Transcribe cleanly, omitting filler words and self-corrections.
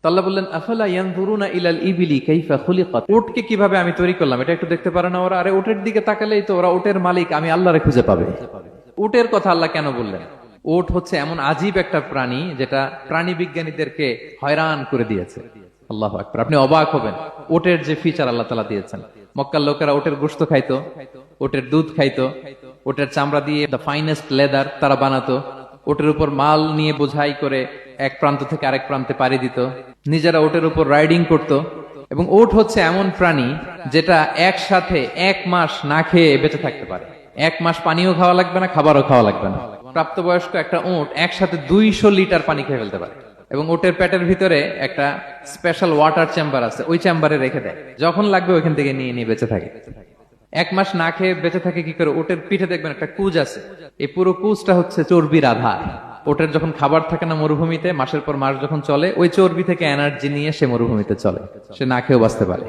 তো আল্লাহ বললেন আফালা ইয়ানজুরুনা ইলাল ইবিলি কাইফা খুলিকাত, উটকে কিভাবে আমি তৈরি করলাম এটা একটু দেখতে পারে না ওরা? আরে উটের দিকে তাকালেই তো ওরা উটের মালিক আমি আল্লাহরে খুঁজে পাবে। উটের কথা আল্লাহ কেন বললেন? উট হচ্ছে এমন আজীব একটা প্রাণী যেটা প্রাণী বিজ্ঞানীদেরকে হয়রান করে দিয়েছে। আল্লাহু আকবার, আপনি অবাক হবেন উটের যে ফিচার আল্লাহ তাআলা দিয়েছেন। মক্কার লোকেরা উটের গোশত খাইতো, উটের দুধ খাইতো, উটের চামড়া দিয়ে দ্য ফাইনেস্ট লেদার তারা বানাতো, উটের উপর মাল নিয়ে বোঝাই করে এক প্রান্ত থেকে আরেক প্রান্তে পাড়ি দিত, নিজেরা উটের উপর রাইডিং করত। এবং উট হচ্ছে এমন প্রাণী যেটা একসাথে 1 মাস না খেয়ে বেঁচে থাকতে পারে। 1 মাস পানিও খাওয়া লাগবে না, খাবারও খাওয়া লাগবে না। প্রাপ্তবয়স্ক একটা উট একসাথে 200 লিটার পানি খেয়ে ফেলতে পারে। এবং উটের পেটের ভিতরে একটা স্পেশাল ওয়াটার চেম্বার আছে, ওই চেম্বারে রেখে দেয়, যখন লাগবে ওইখান থেকে নিয়ে নিয়ে বেঁচে থাকে। 1 মাস না খেয়ে বেঁচে থাকে কি করে? উটের পিঠে দেখবেন একটা কুজ আছে, এই পুরো কুজটা হচ্ছে চর্বির আধার। ওটের যখন খাবার থাকে না মরুভূমিতে, মাসের পর মাস যখন চলে, ওই চর্বি থেকে এনার্জি নিয়ে সে মরুভূমিতে চলে, সে না খেয়েও বাঁচতে পারে।